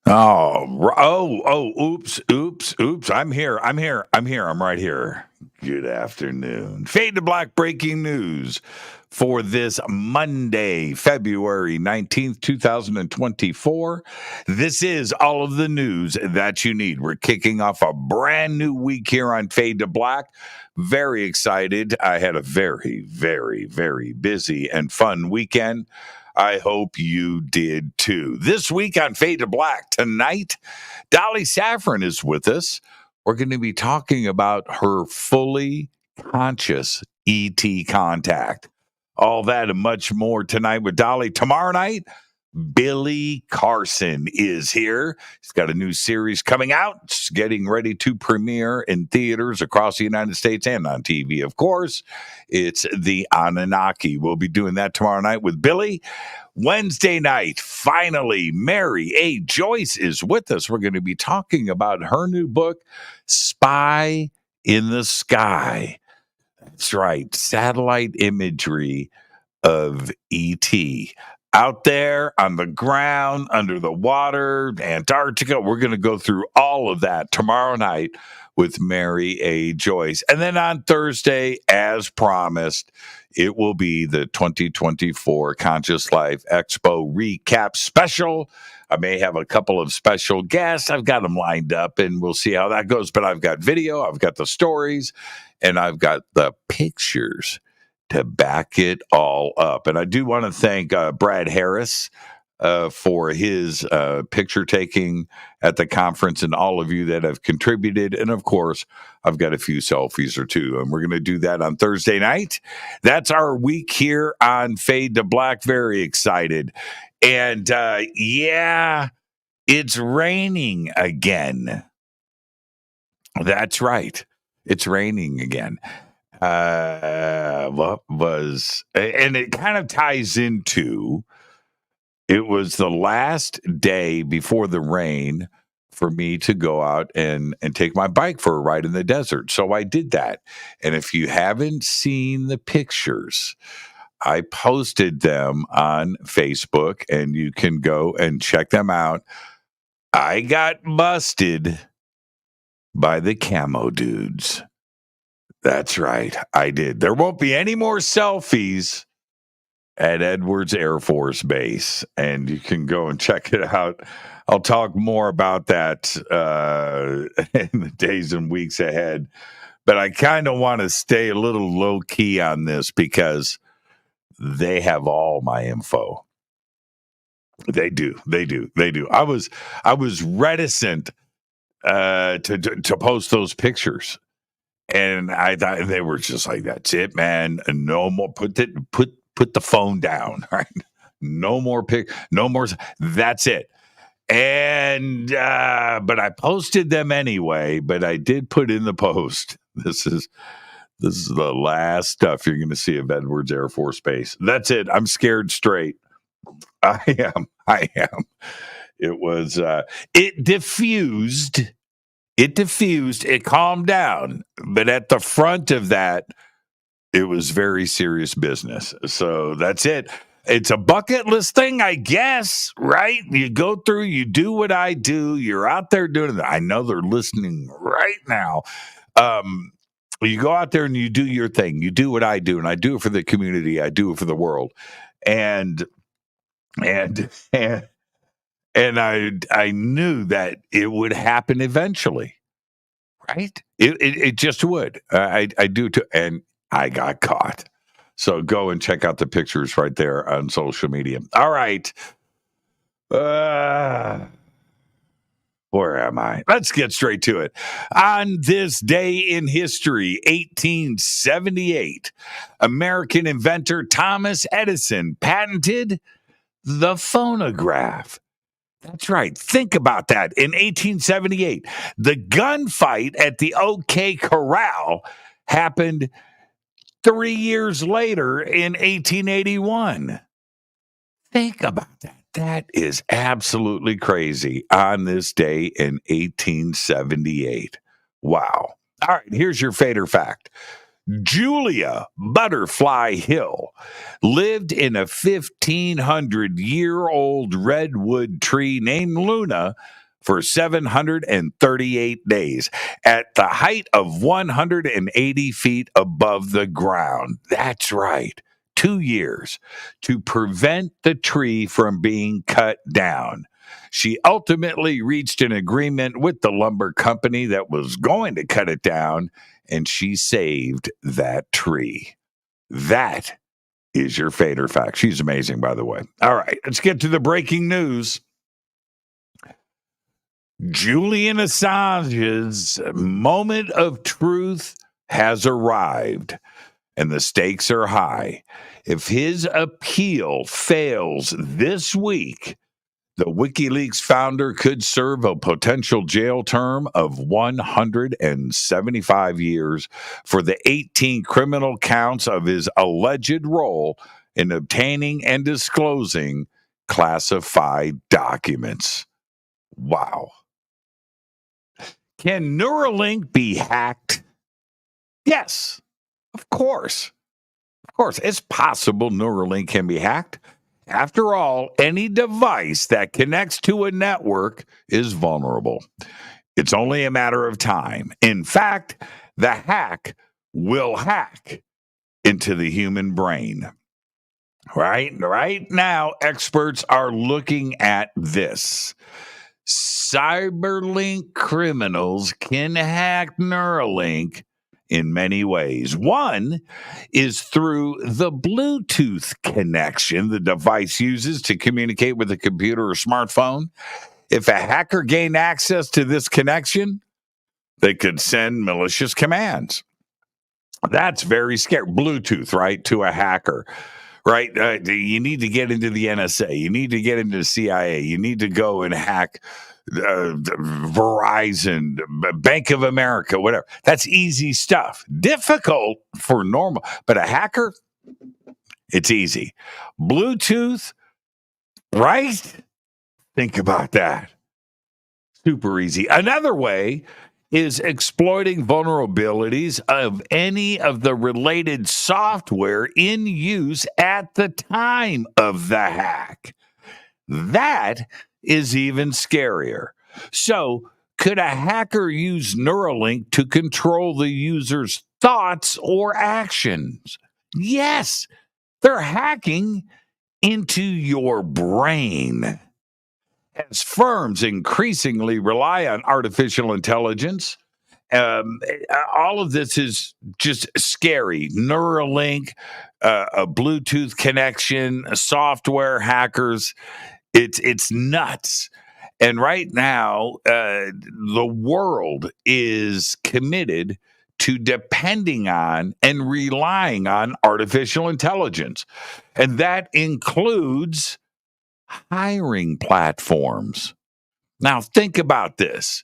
Oops. I'm here. I'm right here. Good afternoon. Fade to Black breaking news for this Monday, February 19th, 2024. This is all of the news that you need. We're kicking off a brand new week here on Fade to Black. Very excited. I had a very busy and fun weekend. I hope you did too. This week on Fade to Black, tonight, Dolly Saffron is with us. We're going to be talking about her fully conscious ET contact. All that and much more tonight with Dolly. Tomorrow night, Billy Carson is here. He's got a new series coming out. It's getting ready to premiere in theaters across the United States and on TV, of course. It's The Anunnaki. We'll be doing that tomorrow night with Billy. Wednesday night, finally, Mary A. Joyce is with us. We're going to be talking about her new book, Spy in the Sky. That's right, satellite imagery of ET. Out there on the ground, under the water, Antarctica. We're going to go through all of that tomorrow night with Mary A. Joyce. And then on Thursday, as promised, it will be the 2024 Conscious Life Expo recap special. I may have a couple of special guests. I've got them lined up, and we'll see how that goes. But I've got video, I've got the stories, and I've got the pictures to back it all up. And I do want to thank Brad Harris for his picture taking at the conference and all of you that have contributed. And of course, I've got a few selfies or two, and we're going to do that on Thursday night. That's our week here on Fade to Black. Very excited. And yeah, it's raining again. That's right. It's raining again. And it kind of ties into, it was the last day before the rain for me to go out and take my bike for a ride in the desert. So I did that. And if you haven't seen the pictures, I posted them on Facebook, and you can go and check them out. I got busted by the camo dudes. That's right. I did. There won't be any more selfies at Edwards Air Force Base, and you can go and check it out. I'll talk more about that in the days and weeks ahead. But I kind of want to stay a little low key on this because they have all my info. They do. I was reticent to post those pictures. And I thought they were just like, that's it, man. And no more, put the phone down, right? No more no more. That's it. And, but I posted them anyway, but I did put in the post. This is the last stuff you're going to see of Edwards Air Force Base. That's it. I'm scared straight. I am. It was, it diffused. It calmed down, but at the front of that, it was very serious business. So that's it. It's a bucket list thing, I guess, right? You go through, you do what I do. You're out there doing it. I know they're listening right now. You go out there and you do your thing. You do what I do, and I do it for the community. I do it for the world. And I knew that it would happen eventually, right? It just would. I do too, and I got caught. So go and check out the pictures right there on social media. All right. Where am I? Let's get straight to it. On this day in history, 1878, American inventor Thomas Edison patented the phonograph. That's right. Think about that. In 1878, the gunfight at the OK Corral happened 3 years later in 1881. Think about that. That is absolutely crazy on this day in 1878. Wow. All right, here's your fader fact. Julia Butterfly Hill lived in a 1,500-year-old redwood tree named Luna for 738 days at the height of 180 feet above the ground. That's right, 2 years to prevent the tree from being cut down. She ultimately reached an agreement with the lumber company that was going to cut it down, and she saved that tree. That is your Fader fact. She's amazing, by the way. All right, let's get to the breaking news. Julian Assange's moment of truth has arrived, and the stakes are high. If his appeal fails this week, the WikiLeaks founder could serve a potential jail term of 175 years for the 18 criminal counts of his alleged role in obtaining and disclosing classified documents. Wow. Can Neuralink be hacked? Yes, of course. Of course, it's possible Neuralink can be hacked. After all, any device that connects to a network is vulnerable. It's only a matter of time. In fact, the hack will hack into the human brain. Right now, experts are looking at this. Cyberlink criminals can hack Neuralink in many ways. One is through the Bluetooth connection the device uses to communicate with a computer or smartphone. If a hacker gained access to this connection, they could send malicious commands. That's very scary. Bluetooth, right, to a hacker. Right? You need to get into the NSA. You need to get into the CIA. You need to go and hack Verizon, Bank of America, whatever. That's easy stuff. Difficult for normal, but a hacker, it's easy. Bluetooth, right? Think about that. Super easy. Another way is exploiting vulnerabilities of any of the related software in use at the time of the hack. That is even scarier. So, could a hacker use Neuralink to control the user's thoughts or actions? Yes, they're hacking into your brain. As firms increasingly rely on artificial intelligence, all of this is just scary. Neuralink, a Bluetooth connection, software hackers, it's nuts. And right now, the world is committed to depending on and relying on artificial intelligence. And that includes hiring platforms. Now, think about this.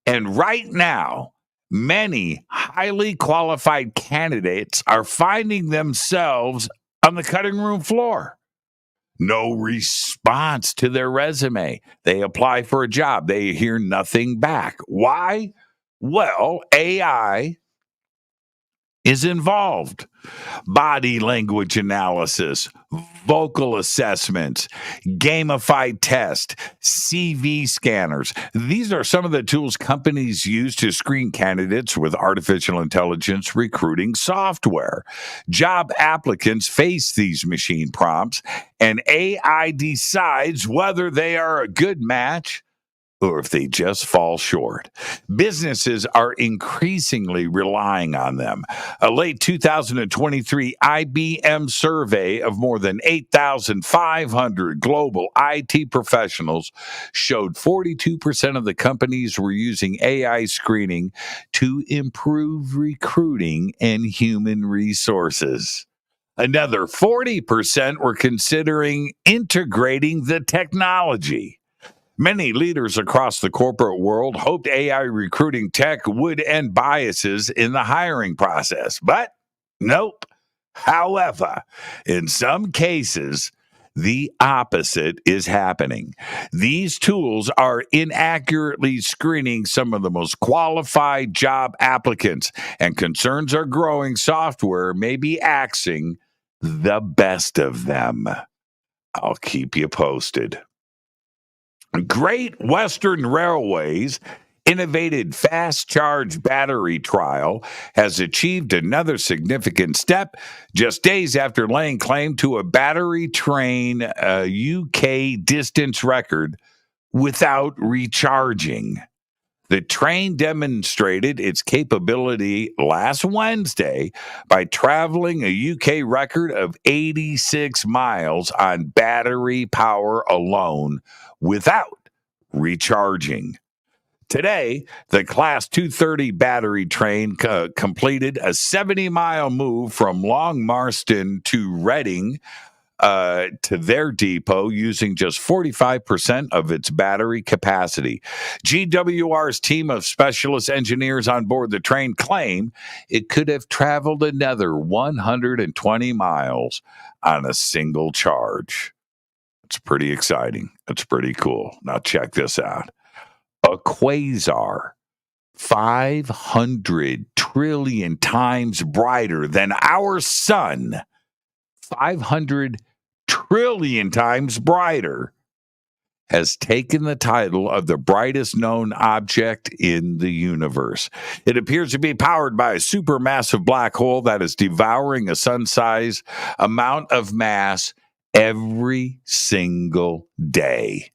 And right now, many highly qualified candidates are finding themselves on the cutting room floor. No response to their resume. They apply for a job. They hear nothing back. Why? Well, AI is involved. Body language analysis, vocal assessments, gamified test, CV scanners. These are some of the tools companies use to screen candidates with artificial intelligence recruiting software. Job applicants face these machine prompts, and AI decides whether they are a good match or if they just fall short. Businesses are increasingly relying on them. A late 2023 IBM survey of more than 8,500 global IT professionals showed 42% of the companies were using AI screening to improve recruiting and human resources. Another 40% were considering integrating the technology. Many leaders across the corporate world hoped AI recruiting tech would end biases in the hiring process, but nope. However, in some cases, The opposite is happening. These tools are inaccurately screening some of the most qualified job applicants, and concerns are growing software may be axing the best of them. I'll keep you posted. Great Western Railway's innovative fast charge battery trial has achieved another significant step just days after laying claim to a battery train UK distance record without recharging. The train demonstrated its capability last Wednesday by traveling a UK record of 86 miles on battery power alone without recharging. Today, the Class 230 battery train completed a 70-mile move from Long Marston to Reading to their depot using just 45% of its battery capacity. GWR's team of specialist engineers on board the train claim it could have traveled another 120 miles on a single charge. It's pretty exciting. It's pretty cool. Now, check this out. A quasar, 500 trillion times brighter than our sun, 500 trillion times brighter, has taken the title of the brightest known object in the universe. It appears to be powered by a supermassive black hole that is devouring a sun-sized amount of mass every single day.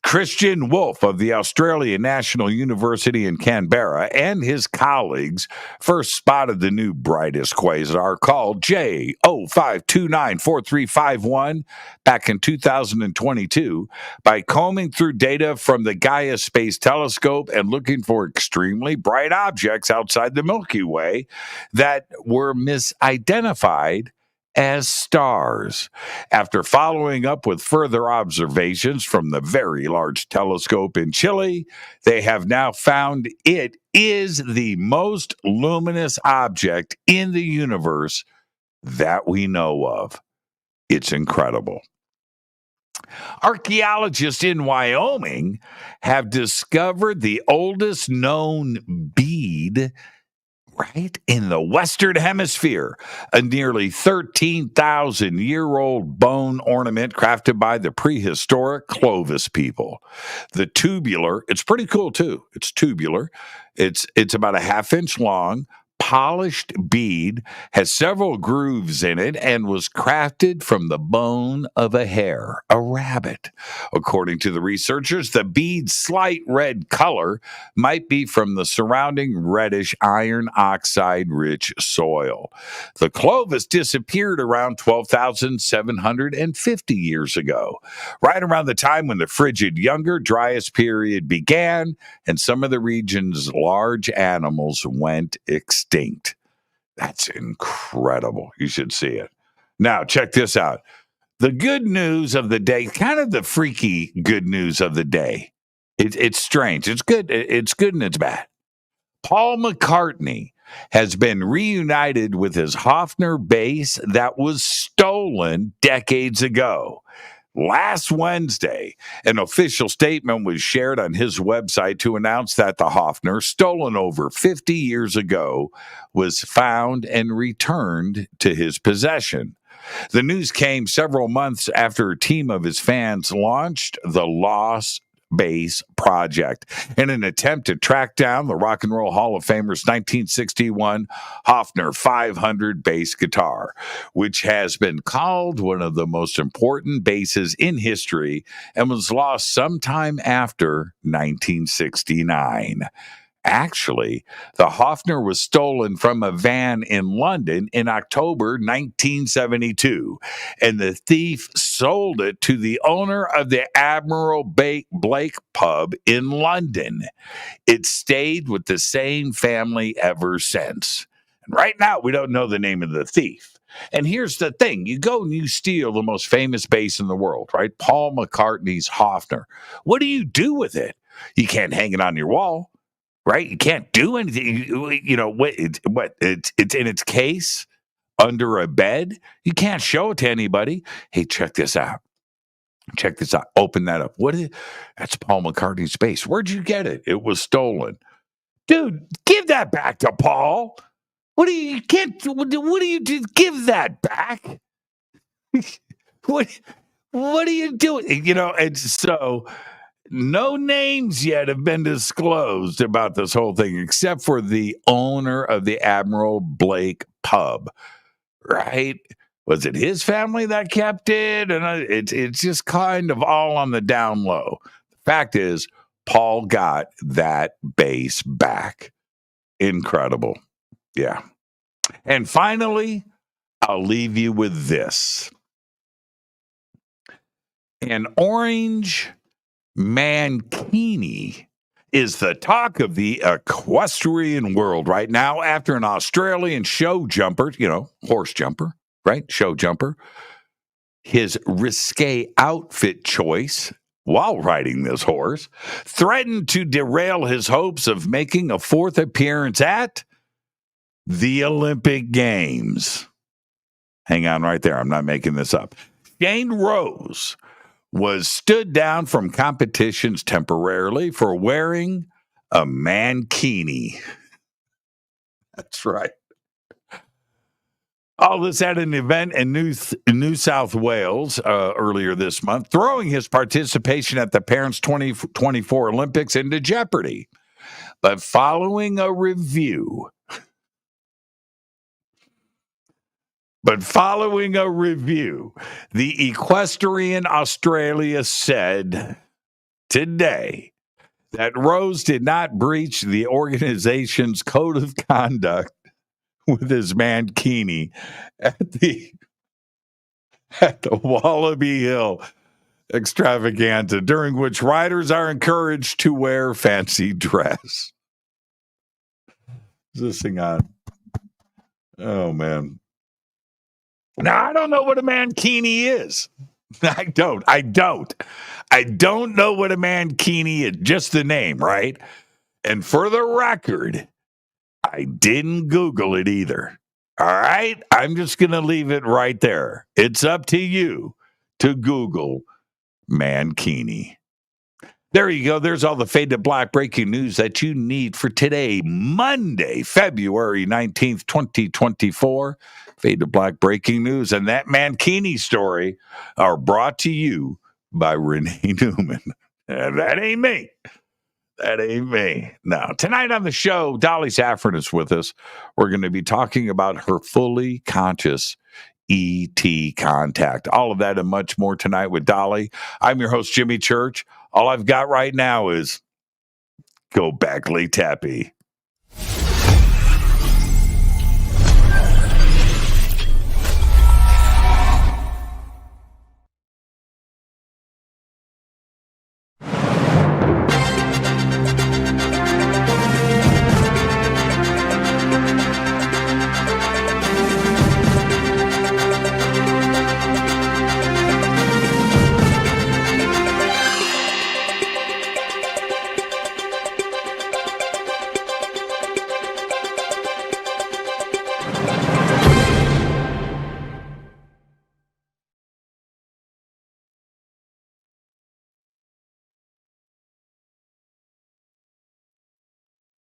Christian Wolfe of the Australian National University in Canberra and his colleagues first spotted the new brightest quasar called J05294351 back in 2022 by combing through data from the Gaia Space Telescope and looking for extremely bright objects outside the Milky Way that were misidentified as stars. After following up with further observations from the Very Large Telescope in Chile, they have now found it is the most luminous object in the universe that we know of. It's incredible. Archaeologists in Wyoming have discovered the oldest known bead right in the Western Hemisphere, a nearly 13,000-year-old bone ornament crafted by the prehistoric Clovis people. The tubular, it's pretty cool too. It's tubular. It's about a half-inch long, polished bead, has several grooves in it, and was crafted from the bone of a hare, a rabbit. According to the researchers, the bead's slight red color might be from the surrounding reddish iron oxide-rich soil. The Clovis disappeared around 12,750 years ago, right around the time when the frigid Younger Dryas period began, and some of the region's large animals went extinct. That's incredible. You should see it. Now, check this out. The good news of the day, kind of the freaky good news of the day. It's strange. It's good. It's good and it's bad. Paul McCartney has been reunited with his Hofner bass that was stolen decades ago. Last Wednesday, an official statement was shared on his website to announce that the Hofner, stolen over 50 years ago, was found and returned to his possession. The news came several months after a team of his fans launched the Lost Bass Project in an attempt to track down the Rock and Roll Hall of Famer's 1961 Hofner 500 bass guitar, which has been called one of the most important basses in history and was lost sometime after 1969. Actually, the Hofner was stolen from a van in London in October 1972, and the thief sold it to the owner of the Admiral Blake pub in London. It stayed with the same family ever since. And right now, we don't know the name of the thief. And here's the thing. You go and you steal the most famous bass in the world, right? Paul McCartney's Hofner. What do you do with it? You can't hang it on your wall. Right? You can't do anything. You know, it's in its case under a bed. You can't show it to anybody. Hey, check this out. Check this out. Open that up. That's Paul McCartney's bass. Where'd you get it? It was stolen. Dude, give that back to Paul. What do you do? Give that back. What are you doing? And so no names yet have been disclosed about this whole thing, except for the owner of the Admiral Blake pub, right? Was it his family that kept it? And it's just kind of all on the down low. The fact is, Paul got that bass back. Incredible. Yeah. And finally, I'll leave you with this. An orange mankini is the talk of the equestrian world right now after an Australian show jumper, horse jumper, right? Show jumper. His risque outfit choice while riding this horse threatened to derail his hopes of making a fourth appearance at the Olympic Games. Hang on right there. I'm not making this up. Shane Rose was stood down from competitions temporarily for wearing a mankini. That's right. All this at an event in New South Wales earlier this month, throwing his participation at the Paris 2024 Olympics into jeopardy. But following a review, the Equestrian Australia said today that Rose did not breach the organization's code of conduct with his mankini at the Wallaby Hill extravaganza, during which riders are encouraged to wear fancy dress. Is this thing on? Oh, man. Now, I don't know what a mankini is. I don't know what a mankini is. Just the name, right? And for the record, I didn't Google it either. All right? I'm just going to leave it right there. It's up to you to Google mankini. There you go. There's all the Fade to Black breaking news that you need for today, Monday, February 19th, 2024. Fade to Black breaking news and that mankini story are brought to you by Renee Newman. And that ain't me. That ain't me. Now, tonight on the show, Dolly Saffron is with us. We're going to be talking about her fully conscious ET contact. All of that and much more tonight with Dolly. I'm your host, Jimmy Church. All I've got right now is go Beckley Tappy.